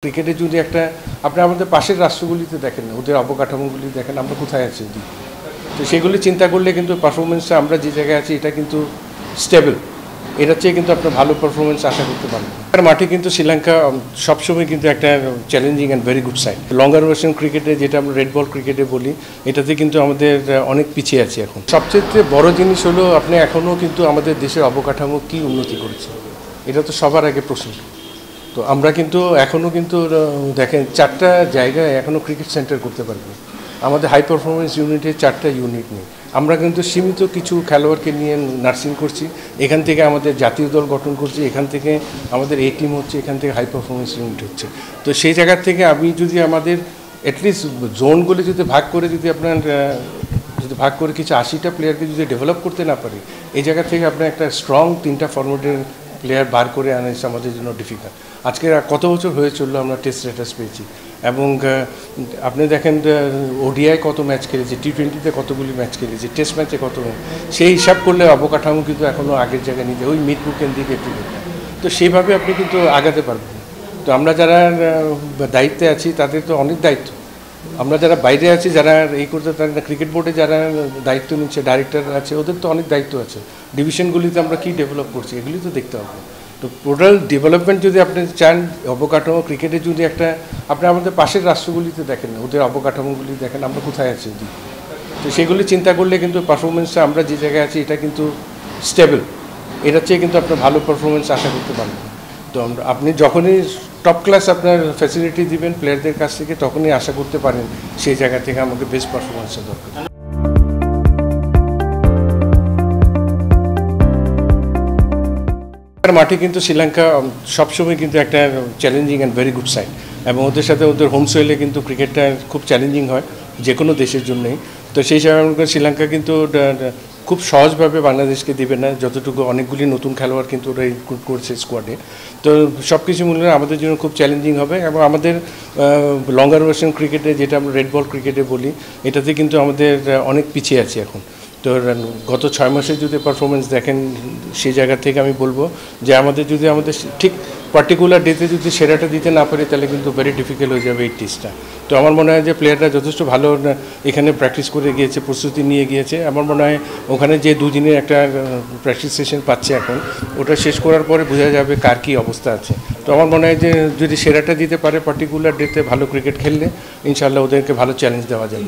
ক্রিকেটে যদি একটা আপনি আমাদের পাশের রাষ্ট্রগুলিতে দেখেন, ওদের অবকাঠামোগুলি দেখেন, আমরা কোথায় আছি ওদিকে। তো সেগুলি চিন্তা করলে কিন্তু পারফরমেন্সটা আমরা যে জায়গায় আছি এটা কিন্তু স্টেবল, এটার চেয়ে কিন্তু আপনার ভালো পারফরমেন্স আশা করতে পারবেন। আর মাঠে কিন্তু শ্রীলঙ্কা সবসময় কিন্তু একটা challenging and very good side. Longer version ক্রিকেটে যেটা আমরা রেড বল ক্রিকেটে বলি, এটাতে কিন্তু আমাদের অনেক পিছিয়ে আছে এখন। সবচেয়ে বড় জিনিস হলো আপনি এখনও কিন্তু আমাদের দেশের অবকাঠামো কী উন্নতি করেছে, এটা তো সবার আগে প্রশ্ন। তো আমরা কিন্তু এখনও কিন্তু দেখেন 4টা জায়গায় এখনও ক্রিকেট সেন্টার করতে পারবো। আমাদের হাই পারফরমেন্স ইউনিটে 4টা ইউনিট নেই। আমরা কিন্তু সীমিত কিছু খেলোয়াড়কে নিয়ে নার্সিং করছি, এখান থেকে আমাদের জাতীয় দল গঠন করছি, এখান থেকে আমাদের এ টিম হচ্ছে, এখান থেকে হাই পারফরমেন্স ইউনিট হচ্ছে। তো সেই জায়গা থেকে আমি যদি আমাদের অ্যাটলিস্ট জোনগুলি যদি ভাগ করে ভাগ করে কিছু 80টা প্লেয়ারকে যদি ডেভেলপ করতে না পারি, এই জায়গা থেকে আপনার একটা স্ট্রং 3টা ফরম্যাটের প্লেয়ার বার করে আনা আমাদের জন্য ডিফিকাল্ট। আজকে কত বছর হয়ে চললো আমরা টেস্ট স্ট্যাটাস পেয়েছি, এবং আপনি দেখেন ওডিআই কত ম্যাচ খেলেছে, টি20তে কতগুলি ম্যাচ খেলেছে, টেস্ট ম্যাচে কত, সেই হিসাব করলে অবকাঠামো কিন্তু এখনও আগের জায়গায় নিতে ওই মিরপুর কেন্দ্রিক একটু। তো সেইভাবে আপনি কিন্তু আগাতে পারবেন। তো আমরা যারা দায়িত্বে আছি তাদের তো অনেক দায়িত্ব। আমরা যারা বাইরে আছি, যারা এই করতে পারেন না, ক্রিকেট বোর্ডে যারা দায়িত্ব নিচ্ছে, ডাইরেক্টর আছে, ওদের তো অনেক দায়িত্ব আছে। ডিভিশনগুলিতে আমরা কী ডেভেলপ করছি এগুলি তো দেখতে হবে। তো টোটাল ডেভেলপমেন্ট যদি আপনি চান, অবকাঠামো ক্রিকেটে যদি একটা আপনি আমাদের পাশের রাষ্ট্রগুলিতে দেখেন, ওদের অবকাঠামোগুলি দেখেন, আমরা কোথায় আছি ওদিকে। তো সেগুলি চিন্তা করলে কিন্তু পারফরমেন্সটা আমরা যে জায়গায় আছি এটা কিন্তু স্টেবল, এটার চেয়ে কিন্তু আপনার ভালো পারফরমেন্স আশা করতে পারবেন। তো আপনি যখনই টপ ক্লাস আপনার ফ্যাসিলিটি দিবেন প্লেয়ারদের কাছ থেকে, তখনই আশা করতে পারেন সেই জায়গা থেকে আমাকে বেস্ট পারফরমেন্সের দরকার। মাঠে কিন্তু শ্রীলঙ্কা সবসময় কিন্তু একটা challenging and very good side, এবং ওদের সাথে ওদের হোম সয়েলে কিন্তু ক্রিকেটটা খুব চ্যালেঞ্জিং হয় যে কোনো দেশের জন্যই। তো সেই হিসাবে শ্রীলঙ্কা কিন্তু খুব সহজভাবে বাংলাদেশকে দেবে না, যতটুকু অনেকগুলি নতুন খেলোয়াড় কিন্তু ওরা রিক্রুট করছে স্কোয়াডে। তো সব কিছু মূল্যে আমাদের জন্য খুব চ্যালেঞ্জিং হবে, এবং আমাদের লঙ্গার ভার্সন ক্রিকেটে যেটা আমরা রেড বল ক্রিকেটে বলি, এটাতে কিন্তু আমাদের অনেক পিছিয়ে আছে এখন। তো গত 6 মাসে যদি পারফরমেন্স দেখেন, সেই জায়গা থেকে আমি বলবো যে আমাদের ঠিক পার্টিকুলার ডেতে যদি সেরাটা দিতে না পারি, তাহলে কিন্তু ভেরি ডিফিকাল্ট হয়ে যাবে এই টেস্টটা। তো আমার মনে হয় যে প্লেয়াররা যথেষ্ট ভালো এখানে প্র্যাকটিস করে গিয়েছে, প্রস্তুতি নিয়ে গিয়েছে। আমার মনে হয় ওখানে যে 2 দিনের একটা প্র্যাকটিস সেশন পাচ্ছে এখন, ওটা শেষ করার পরে বোঝা যাবে কার কী অবস্থা আছে। তো আমার মনে হয় যে যদি সেরাটা দিতে পারে পার্টিকুলার ডেতে ভালো ক্রিকেট খেললে, ইনশাআল্লাহ ওদেরকে ভালো চ্যালেঞ্জ দেওয়া যাবে।